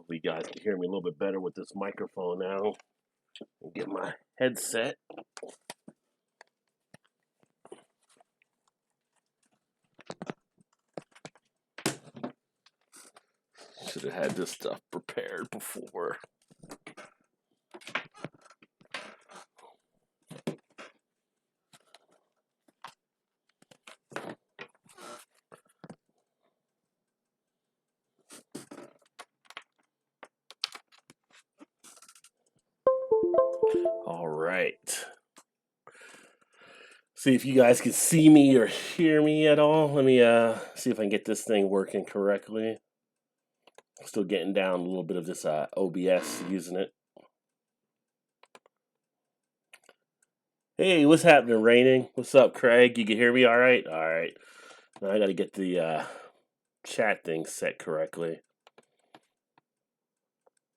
Hopefully you guys can hear me a little bit better with this microphone now. I'll get my headset. Should have had this stuff prepared before. All right. See if you guys can see me or hear me at all. Let me see if I can get this thing working correctly. Still getting down a little bit of this OBS using it. Hey, what's happening, Raining? What's up, Craig? You can hear me all right? All right. Now I got to get the chat thing set correctly.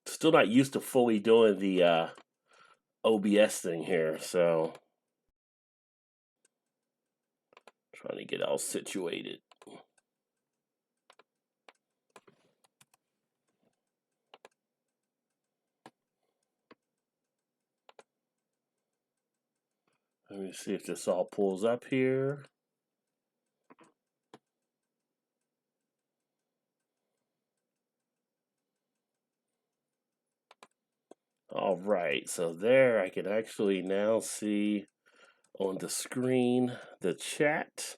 Still not used to fully doing the OBS thing here, so trying to get all situated. Let me see if this all pulls up here. All right, so there I can actually now see on the screen the chat.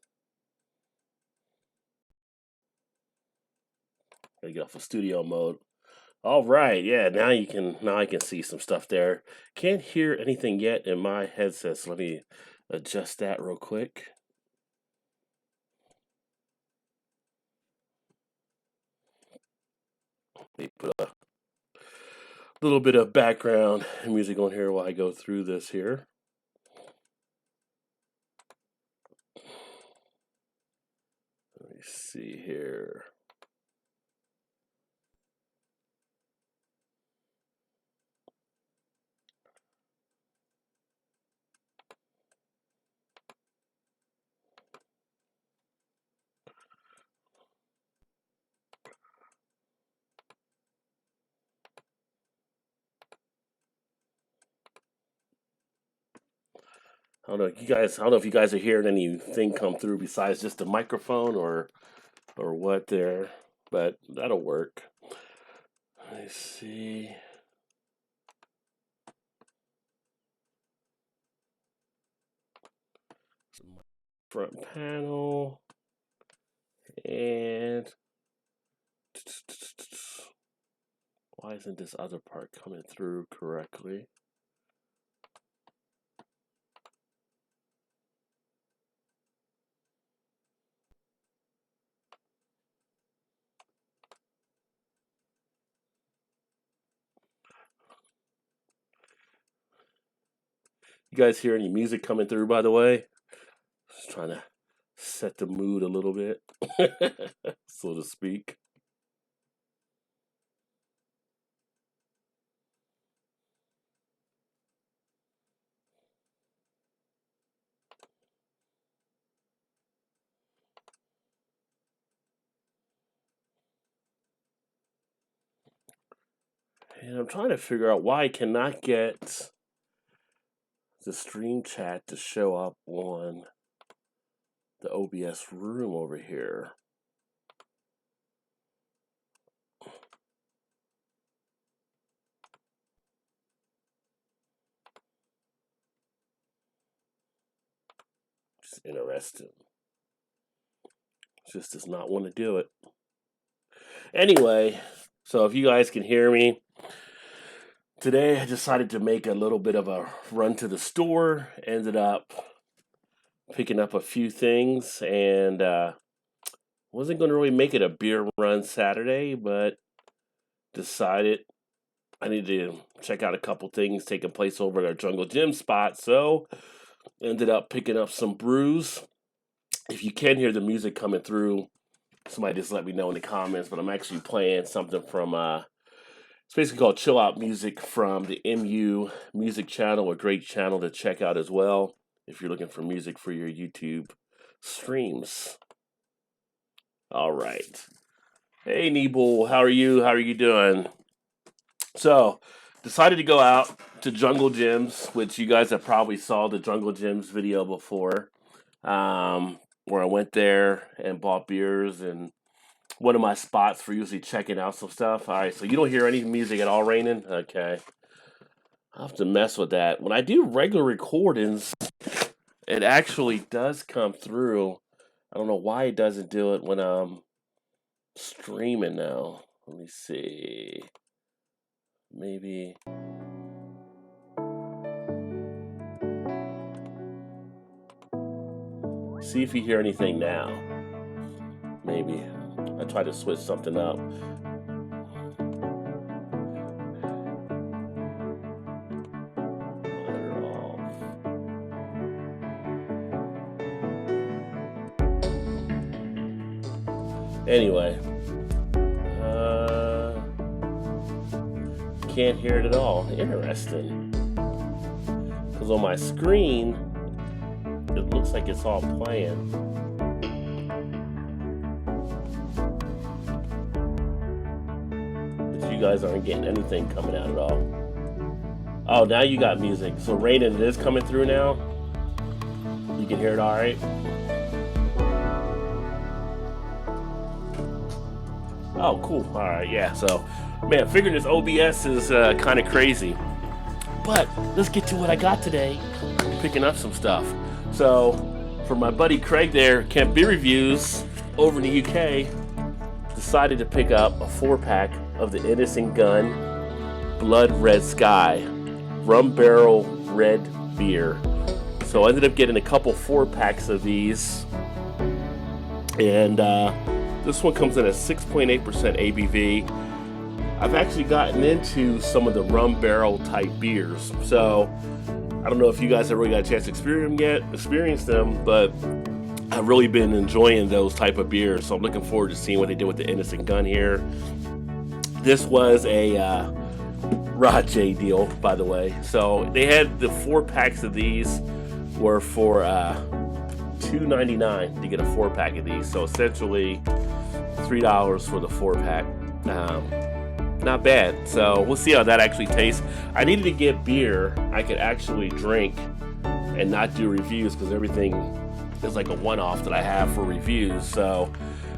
I get off of studio mode. All right, yeah, now I can see some stuff there. Can't hear anything yet in my headset, so let me adjust that real quick. Let me put a little bit of background music on here while I go through this here. Let me see here. I don't know if you guys are hearing anything come through besides just the microphone or what there, but that'll work. Let me see. Front panel and why isn't this other part coming through correctly? You guys hear any music coming through, by the way? Just trying to set the mood a little bit, so to speak. And I'm trying to figure out why I cannot get the stream chat to show up on the OBS room over here. Just interesting. Just does not want to do it. Anyway, so if you guys can hear me, today I decided to make a little bit of a run to the store. Ended up picking up a few things and wasn't going to really make it a beer run Saturday, but decided I needed to check out a couple things taking place over at our Jungle Gym spot. So ended up picking up some brews. If you can hear the music coming through, somebody just let me know in the comments, but I'm actually playing something from it's basically called Chill Out Music from the MU Music channel, a great channel to check out as well if you're looking for music for your YouTube streams. All right. Hey, Neeble, how are you? How are you doing? So, decided to go out to Jungle Gyms, which you guys have probably saw the Jungle Gyms video before, where I went there and bought beers and one of my spots for usually checking out some stuff. All right, so you don't hear any music at all, Rainin? Okay. I'll have to mess with that. When I do regular recordings, it actually does come through. I don't know why it doesn't do it when I'm streaming now. Let me see. Maybe. See if you hear anything now. Maybe. I try to switch something up. Anyway, can't hear it at all. Interesting. Because on my screen, it looks like it's all playing. But you guys aren't getting anything coming out at all. Oh, now you got music. So Rainin, it is coming through now? You can hear it all right? Oh, cool. All right, yeah. So, man, figuring this OBS is kind of crazy. But let's get to what I got today. Picking up some stuff. So, for my buddy Craig there, Camp Beer Reviews over in the UK, decided to pick up a 4-pack of the Innocent Gun Blood Red Sky Rum Barrel Red Beer. So I ended up getting a couple 4-packs of these. And this one comes in at 6.8% ABV. I've actually gotten into some of the rum barrel type beers. So I don't know if you guys have really got a chance to experience them, but I've really been enjoying those type of beers. So I'm looking forward to seeing what they did with the Innocent Gun here. This was a Rod J deal, by the way. So they had the 4-packs of these were for $2.99 to get a 4-pack of these. So essentially $3 for the 4-pack. Not bad. So we'll see how that actually tastes. I needed to get beer I could actually drink and not do reviews, because everything is like a one-off that I have for reviews. So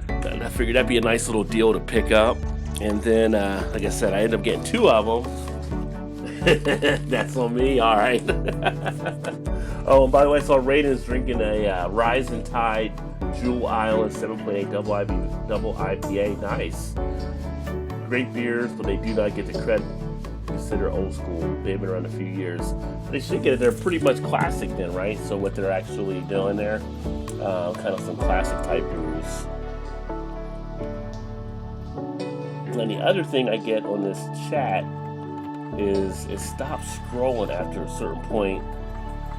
I figured that'd be a nice little deal to pick up. And then, like I said, I ended up getting 2 of them. That's on me. All right. Oh, and by the way, I saw Raiden's drinking a Rising Tide Jewel Island 7.8 double IPA. Nice. Great beers, but they do not get the credit. Consider old school. They've been around a few years. They should get it. They're pretty much classic then, right? So what they're actually doing there, kind of some classic type brews. And the other thing I get on this chat is it stops scrolling after a certain point.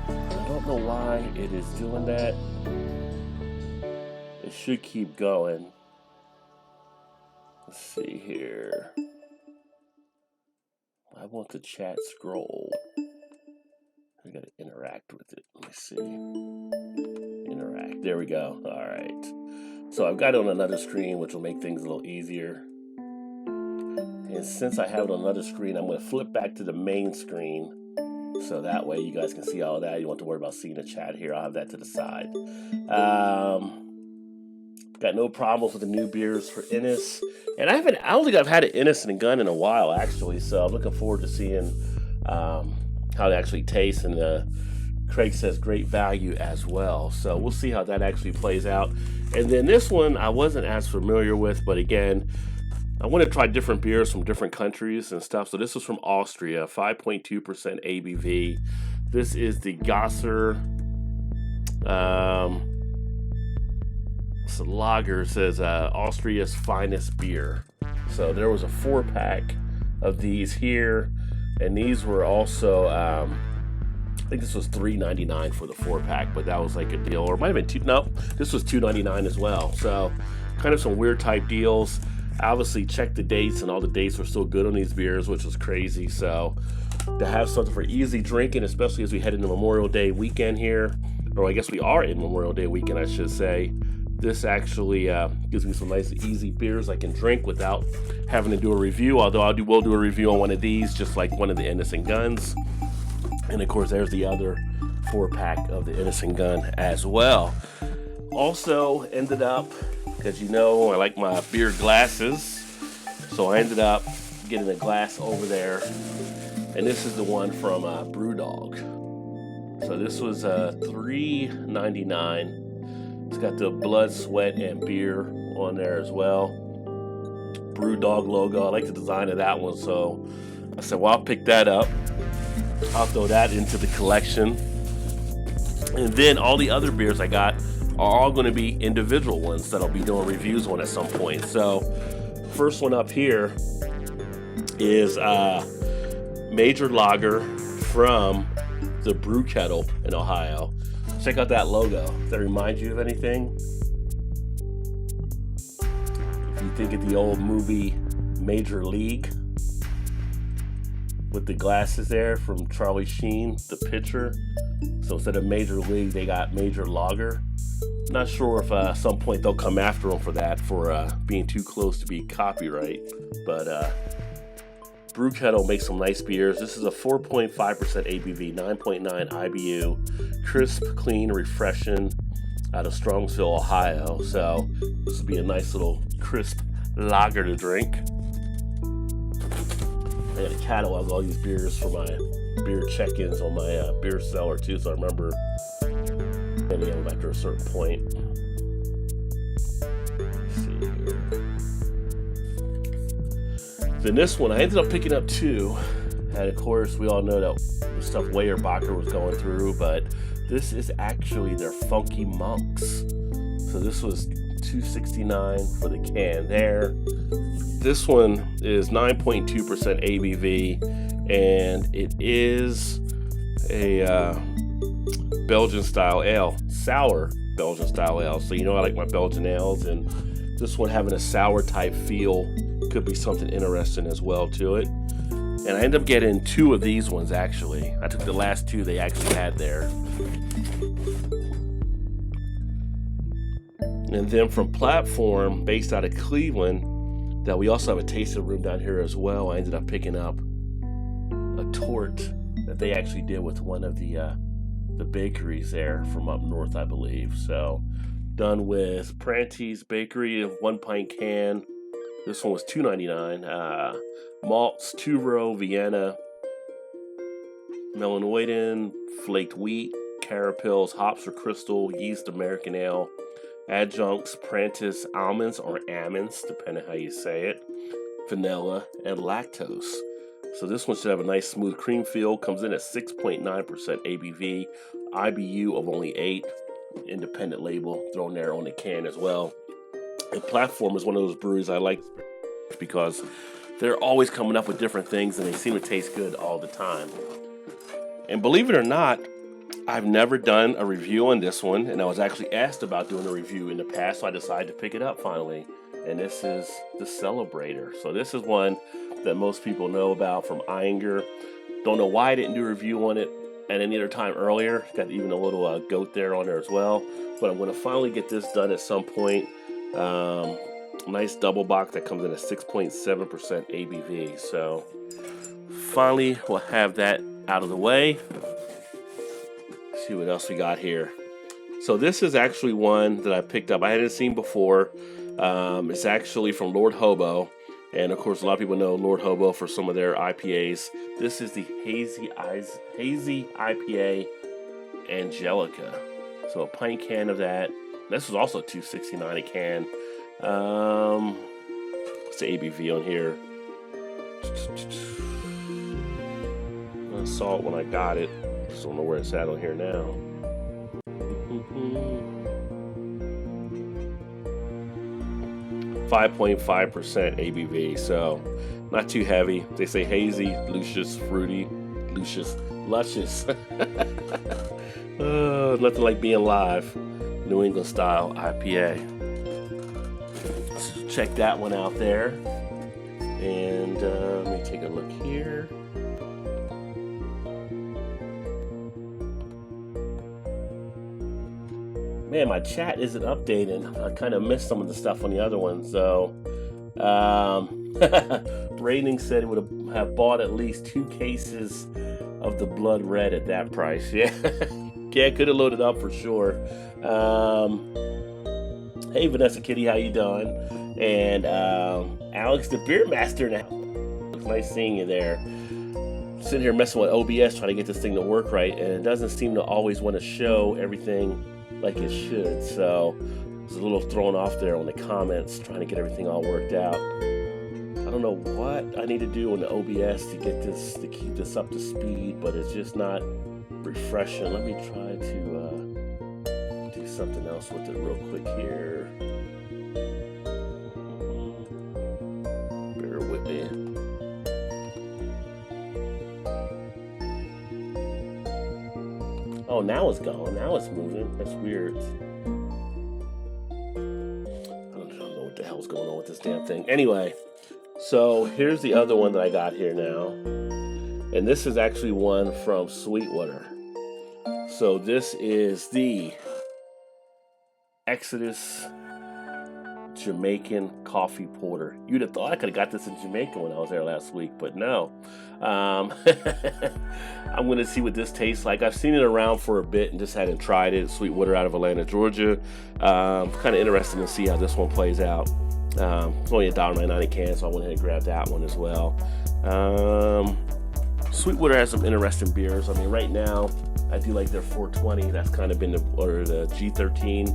I don't know why it is doing that. It should keep going. Let's see here. I want the chat scroll. I gotta interact with it. Let me see. Interact. There we go. All right. So I've got it on another screen, which will make things a little easier. And since I have it on another screen, I'm going to flip back to the main screen. So that way you guys can see all that. You don't have to worry about seeing the chat here. I'll have that to the side. Got no problems with the new beers for Innis. And I don't think I've had an Innocent Gun in a while, actually. So I'm looking forward to seeing how it actually tastes. And Craig says great value as well. So we'll see how that actually plays out. And then this one I wasn't as familiar with, but again, I want to try different beers from different countries and stuff. So this is from Austria, 5.2% ABV. This is the Gasser. It's a lager. It says Austria's finest beer. So there was a 4-pack of these here, and these were also I think this was $3.99 for the 4-pack, but that was like a deal, or it might have been two. No, this was $2.99 as well. So kind of some weird type deals. I obviously checked the dates, and all the dates were still good on these beers, which was crazy. So to have something for easy drinking, especially as we head into Memorial Day weekend here, or I guess we are in Memorial Day weekend, I should say. This actually gives me some nice easy beers I can drink without having to do a review, although will do a review on one of these, just like one of the Innocent Guns. And of course there's the other 4-pack of the Innocent Gun as well. Also ended up, because you know I like my beer glasses, so I ended up getting a glass over there, and this is the one from BrewDog. So this was $3.99. It's got the blood, sweat, and beer on there as well. BrewDog logo. I like the design of that one, so I said, well, I'll pick that up. I'll throw that into the collection. And then all the other beers I got are all going to be individual ones that I'll be doing reviews on at some point. So first one up here is Major Lager from the Brew Kettle in Ohio. Check out that logo. Does that remind you of anything? If you think of the old movie Major League with the glasses there from Charlie Sheen, the pitcher. So instead of Major League, they got Major Lager. Not sure if at some point they'll come after them for that, for being too close to be copyright. But Brew Kettle makes some nice beers. This is a 4.5% ABV, 9.9 IBU, crisp, clean, refreshing, out of Strongsville, Ohio. So this will be a nice little crisp lager to drink. I got a catalog of all these beers for my beer check-ins on my beer cellar too, so I remember any of them after a certain point. Let's see here. Then this one, I ended up picking up two, and of course we all know that the stuff Weyerbacher was going through, but this is actually their Funky Monks. So this was $2.69 for the can there. This one is 9.2% ABV, and it is a Belgian style ale, sour Belgian style ale. So you know I like my Belgian ales, and this one having a sour type feel could be something interesting as well to it. And I ended up getting two of these ones actually. I took the last two they actually had there. And then from Platform, based out of Cleveland, that we also have a tasting room down here as well, I ended up picking up a tort that they actually did with one of the bakeries there from up north, I believe. So done with Pranti's Bakery, a 1-pint can. This one was $2.99. Malts, Turo, Vienna, Melanoidin, flaked wheat, carapils, hops or crystal, yeast, American ale, adjuncts, Prantis almonds or almonds, depending how you say it, vanilla, and lactose. So this one should have a nice smooth cream feel. Comes in at 6.9% ABV, IBU of only 8. Independent label thrown there on the can as well. And Platform is one of those breweries I like because they're always coming up with different things and they seem to taste good all the time. And believe it or not, I've never done a review on this one, and I was actually asked about doing a review in the past, so I decided to pick it up finally. And this is the Celebrator. So this is one that most people know about from Inger. Don't know why I didn't do a review on it at any other time earlier. Got even a little goat there on there as well. But I'm going to finally get this done at some point. Nice double box that comes in at 6.7% ABV. So finally we'll have that out of the way. See what else we got here. So this is actually one that I picked up. I hadn't seen before. It's actually from Lord Hobo. And of course, a lot of people know Lord Hobo for some of their IPAs. This is the Hazy IPA Angelica. So a pint can of that. This was also $2.69 a can. What's the ABV on here? I saw it when I got it. Just don't know where it's at on here now. 5.5% ABV, so not too heavy. They say hazy, luscious, fruity, luscious. Nothing like being live. New England style IPA. So check that one out there. And let me take a look here. man, my chat isn't updating. I kind of missed some of the stuff on the other one. So, Rating said it would have bought at least 2 cases of the blood red at that price. Yeah, yeah, could have loaded up for sure. Hey, Vanessa Kitty, how you doing? And Alex, the beer master now. It's nice seeing you there. Sitting here messing with OBS trying to get this thing to work right, and it doesn't seem to always want to show everything like it should. So I was a little thrown off there on the comments trying to get everything all worked out. I don't know what I need to do on the OBS to get this, to keep this up to speed, but it's just not refreshing. Let me try to do something else with it real quick here. Bear with me. Oh, now it's gone. Now it's moving. That's weird. I don't know what the hell's going on with this damn thing. Anyway, so here's the other one that I got here now. And this is actually one from Sweetwater. So this is the Exodus Jamaican Coffee Porter. You'd have thought I could have got this in Jamaica when I was there last week, but no. I'm going to see what this tastes like. I've seen it around for a bit and just hadn't tried it. Sweetwater out of Atlanta, Georgia. Kind of interested to see how this one plays out. It's only $1.99 a can, so I went ahead and grabbed that one as well. Sweetwater has some interesting beers. I mean, right now, I do like their 420. That's kind of been the G13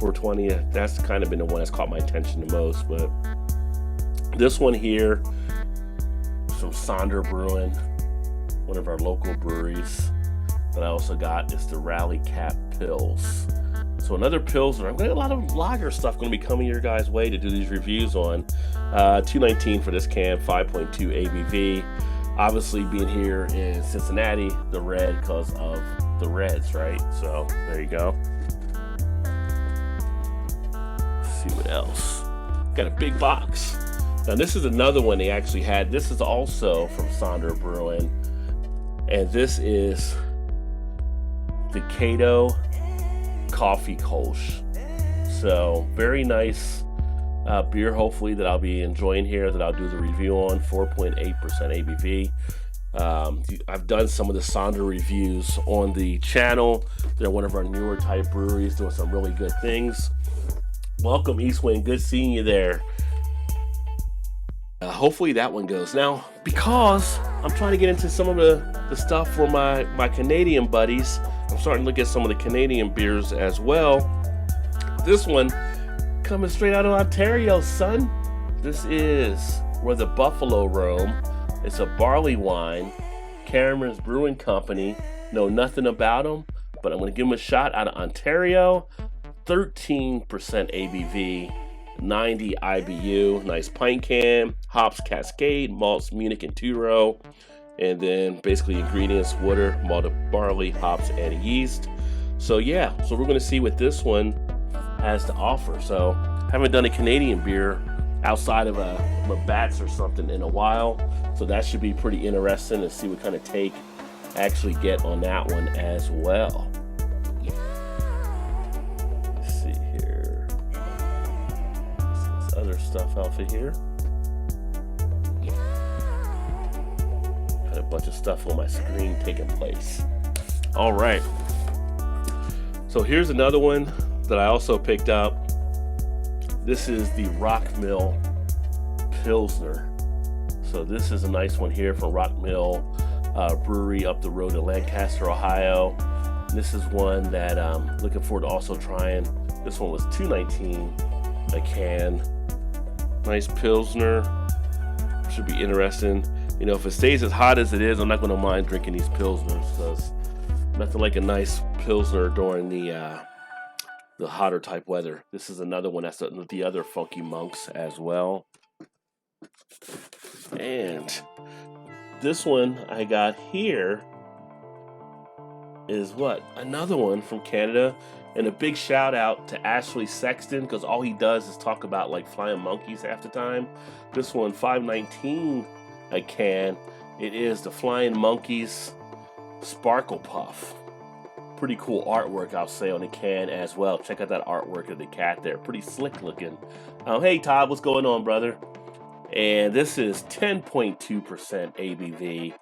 420. That's kind of been the one that's caught my attention the most. But this one here is from Sonder Brewing, one of our local breweries. That I also got is the Rally Cap Pils. So another Pilsner. I've got a lot of lager stuff going to be coming your guys' way to do these reviews on. $2.19 for this can, 5.2 ABV. Obviously, being here in Cincinnati, the red because of the Reds, right? So there you go. Let's see what else. Got a big box. Now this is another one they actually had. This is also from Sonder Brewing, and this is the Cato Coffee Kolsch. So very nice beer, hopefully, that I'll be enjoying here, that I'll do the review on. 4.8% ABV. I've done some of the Sonder reviews on the channel. They're one of our newer type breweries doing some really good things. Welcome, Eastwind. Good seeing you there. Hopefully that one goes. Now, because I'm trying to get into some of the stuff for my Canadian buddies, I'm starting to look at some of the Canadian beers as well. This one coming straight out of Ontario, son. This is where the Buffalo roam. It's a barley wine. Cameron's Brewing Company. Know nothing about them, but I'm going to give them a shot out of Ontario. 13% ABV, 90 IBU. Nice pint can. Hops Cascade, malts Munich and Two-Row. And then basically ingredients: water, malted barley, hops, and yeast. So yeah, so we're going to see what this one has to offer. So haven't done a Canadian beer outside of a Bats or something in a while, so that should be pretty interesting to see what kind of take I actually get on that one as well. Let's see here. This other stuff off of here. Got a bunch of stuff on my screen taking place. All right. So here's another one that I also picked up. This is the Rock Mill Pilsner. So this is a nice one here from Rock Mill Brewery up the road in Lancaster, Ohio. And this is one that I'm looking forward to also trying. This one was $2.19 a can. Nice Pilsner. Should be interesting. You know, if it stays as hot as it is, I'm not going to mind drinking these Pilsners, because nothing like a nice Pilsner during the hotter type weather. This is another one that's the other Funky Monks as well. And this one I got here is what? Another one from Canada. And a big shout out to Ashley Sexton, because all he does is talk about like flying monkeys half the time. This one, $5.19 a can. It is the Flying Monkeys Sparkle Puff. pretty cool artwork, I'll say, on the can as well. Check out that artwork of the cat there. Pretty slick looking. Hey, Todd, what's going on, brother? And this is 10.2% ABV.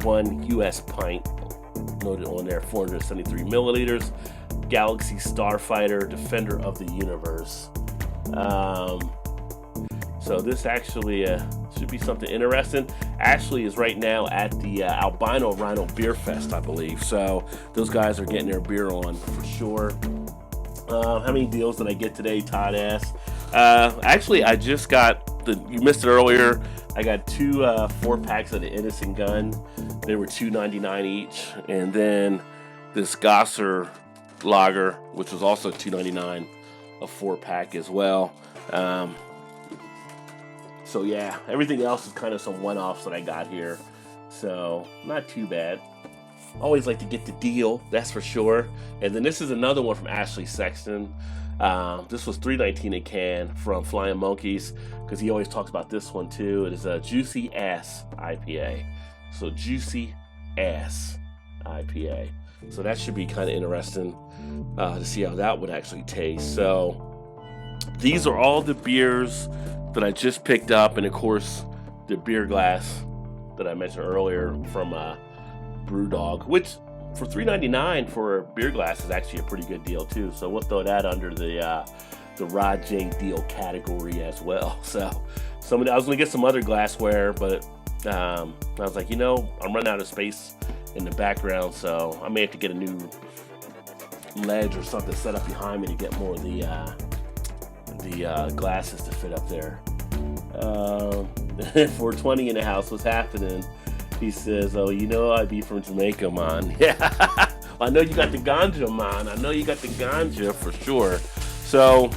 1 U.S. pint loaded on there, 473 milliliters. Galaxy Starfighter, Defender of the Universe. So this actually should be something interesting. Ashley is right now at the Albino Rhino Beer Fest, I believe. So those guys are getting their beer on for sure. How many deals did I get today? Todd asked. Actually, I just got you missed it earlier. I got 2 4-packs of the Innocent Gun. They were $2.99 each, and then this Gosser Lager, which was also $2.99 a 4-pack as well. So yeah, everything else is kind of some one-offs that I got here. So not too bad. Always like to get the deal, that's for sure. And then this is another one from Ashley Sexton. This was $3.19 a can from Flying Monkeys, because he always talks about this one too. It is a Juicy Ass IPA. So Juicy Ass IPA. So that should be kind of interesting to see how that would actually taste. So these are all the beers that I just picked up, and of course the beer glass that I mentioned earlier from Brewdog, which for $3.99 for a beer glass is actually a pretty good deal too. So we'll throw that under the Rod J deal category as well. So I was gonna get some other glassware, but I was like, I'm running out of space in the background, so I may have to get a new ledge or something set up behind me to get more of the glasses to fit up there. 420 in the house, what's happening? He says, I'd be from Jamaica, man. Yeah, I know you got the ganja, man. I know you got the ganja for sure. So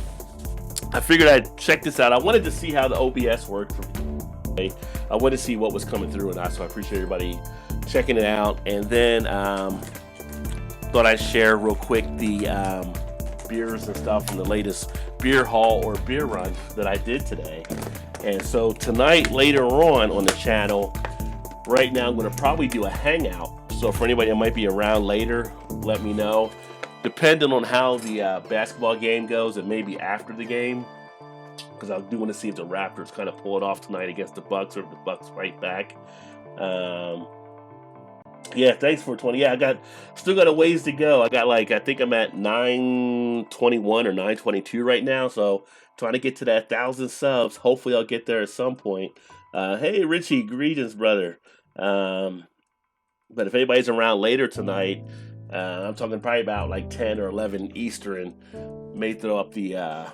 I figured I'd check this out. I wanted to see how the OBS worked for me. I wanted to see what was coming through, and so I appreciate everybody checking it out. And then thought I'd share real quick the beers and stuff from the latest beer haul or beer run that I did today. And so tonight, later on the channel, right now I'm going to probably do a hangout. So for anybody that might be around later, let me know. Depending on how the basketball game goes, it may be after the game, because I do want to see if the Raptors kind of pull it off tonight against the Bucks, or if the Bucks fight back. Yeah, thanks for 20. Yeah, still got a ways to go. I think I'm at 921 or 922 right now. So trying to get to that 1,000 subs. Hopefully I'll get there at some point. Hey Richie, greetings, brother. But if anybody's around later tonight, I'm talking probably about like 10 or 11 Eastern, may throw up a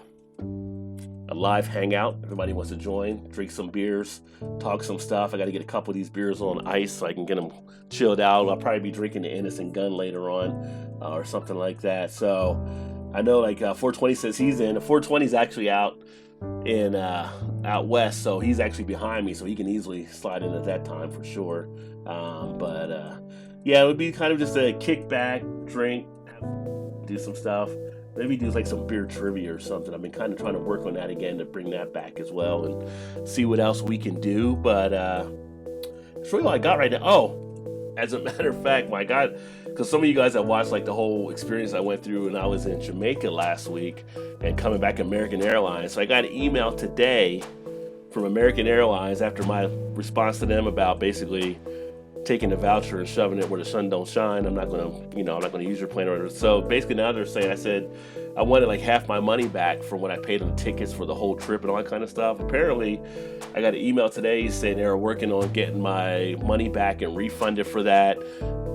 live hangout. Everybody wants to join, drink some beers, talk some stuff. I got to get a couple of these beers on ice so I can get them chilled out. I'll probably be drinking the Innocent Gun later on, or something like that. So I know 420 says he's in. 420 is actually out out west, so he's actually behind me, so he can easily slide in at that time for sure. Yeah, it would be kind of just a kick back, drink, do some stuff. Maybe do some beer trivia or something. I've been kind of trying to work on that again to bring that back as well and see what else we can do. But it's really all I got right now. Oh, as a matter of fact, my God, because some of you guys have watched the whole experience I went through when I was in Jamaica last week and coming back American Airlines. So I got an email today from American Airlines after my response to them about basically taking the voucher and shoving it where the sun don't shine. I'm not gonna use your plane order. So basically now they're saying, I said I wanted half my money back for what I paid on the tickets for the whole trip and all that kind of stuff. Apparently, I got an email today saying they were working on getting my money back and refunded for that,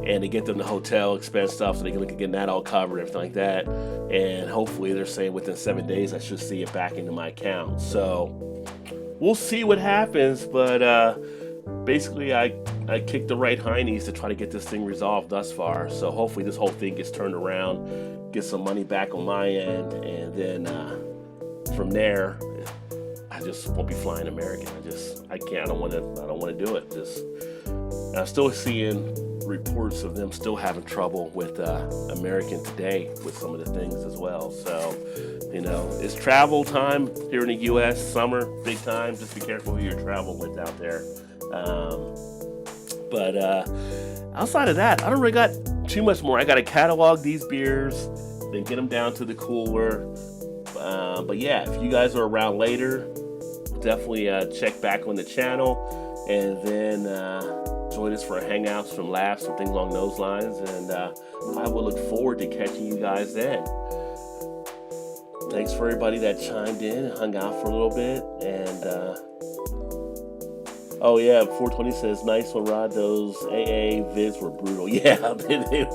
and to get them the hotel expense stuff so they can look at getting that all covered, everything like that. And hopefully they're saying within 7 days I should see it back into my account. So we'll see what happens, but basically I kicked the right hindies to try to get this thing resolved thus far. So hopefully this whole thing gets turned around, get some money back on my end, and then from there I just won't be flying American. I don't want to do it. I'm still seeing reports of them still having trouble with American today with some of the things as well. So it's travel time here in the U.S. Summer, big time. Just be careful who you're traveling with out there. But outside of that, I don't really got too much more. I got to catalog these beers, then get them down to the cooler. But yeah, if you guys are around later, definitely check back on the channel, and then join us for hangouts, some laughs, some things along those lines. And I will look forward to catching you guys then. Thanks for everybody that chimed in and hung out for a little bit. And oh yeah, 420 says, nice one, Rod. Those AA vids were brutal. Yeah,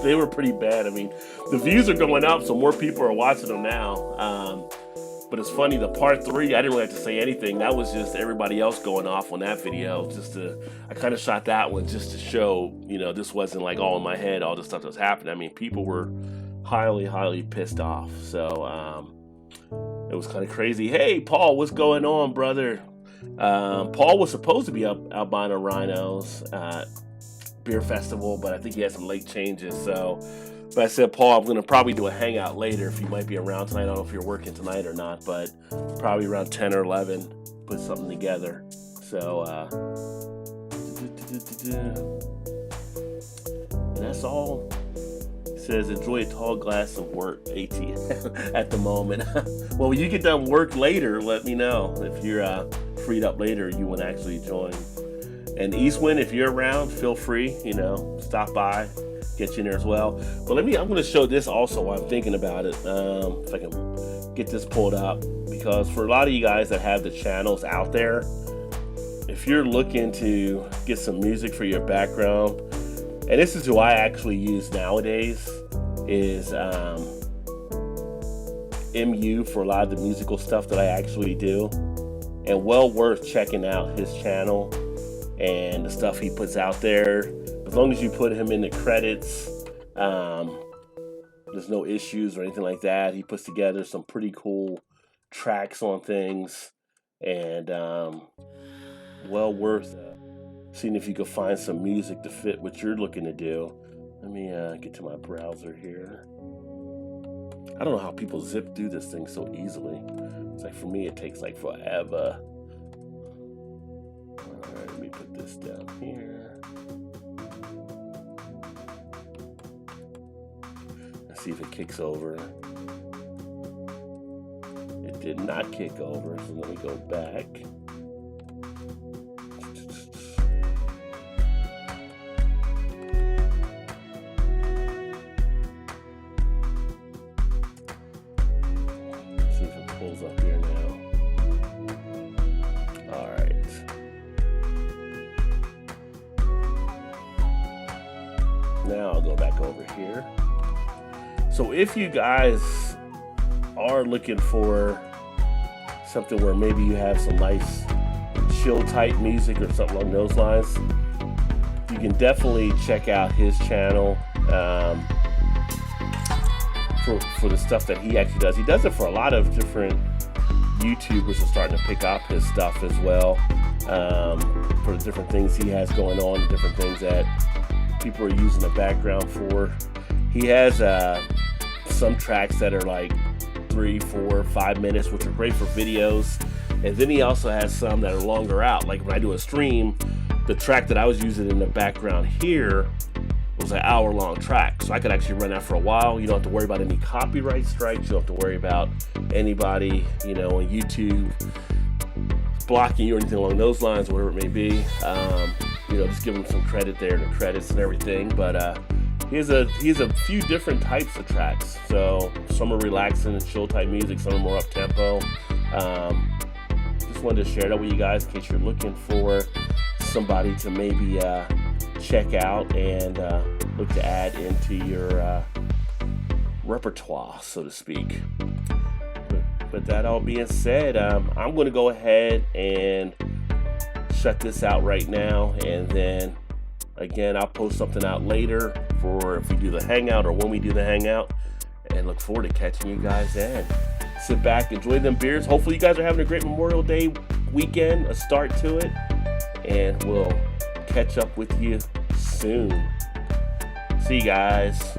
they were pretty bad. I mean, the views are going up, so more people are watching them now. But it's funny, the part 3, I didn't really have to say anything. That was just everybody else going off on that video. I kind of shot that one just to show, this wasn't like all in my head, all the stuff that's happening. I mean, people were highly, highly pissed off. So it was kind of crazy. Hey, Paul, what's going on, brother? Paul was supposed to be up albino rhinos beer festival, but I think he had some late changes. But I said, Paul, I'm going to probably do a hangout later if you might be around tonight. I don't know if you're working tonight or not, but probably around 10 or 11, put something together. So, and that's all. It says, enjoy a tall glass of work, AT, at the moment. Well, when you get done work later, let me know. If you're freed up later, you want to actually join. And Eastwind, if you're around, feel free, stop by. Get you in there as well. But I'm going to show this also while I'm thinking about it. If I can get this pulled up, because for a lot of you guys that have the channels out there, if you're looking to get some music for your background, and this is who I actually use nowadays, is MU for a lot of the musical stuff that I actually do, and well worth checking out his channel and the stuff he puts out there. As long as you put him in the credits, there's no issues or anything like that. He puts together some pretty cool tracks on things, and well worth seeing if you can find some music to fit what you're looking to do. Let me get to my browser here. I don't know how people zip through this thing so easily. It's like, for me, it takes like forever. All right, let me put this down here. See if it kicks over. It did not kick over, so let me go back. See if it pulls up here now. All right. Now I'll go back over here. So if you guys are looking for something where maybe you have some nice chill type music or something along those lines, you can definitely check out his channel for the stuff that he actually does. He does it for a lot of different YouTubers are starting to pick up his stuff as well, for the different things he has going on, the different things that people are using the background for. He has some tracks that are like 3, 4, 5 minutes, which are great for videos. And then he also has some that are longer out. Like when I do a stream, the track that I was using in the background here was an hour-long track. So I could actually run that for a while. You don't have to worry about any copyright strikes. You don't have to worry about anybody, on YouTube blocking you or anything along those lines, whatever it may be. Just give him some credit there in the credits and everything. But he has a few different types of tracks. So some are relaxing and chill type music, some are more up tempo. Just wanted to share that with you guys in case you're looking for somebody to maybe check out and look to add into your repertoire, so to speak. But that all being said, I'm going to go ahead and shut this out right now, and then again I'll post something out later for if we do the hangout or when we do the hangout, and look forward to catching you guys then. Sit back, enjoy them beers. Hopefully you guys are having a great Memorial Day weekend, a start to it, and we'll catch up with you soon. See you guys.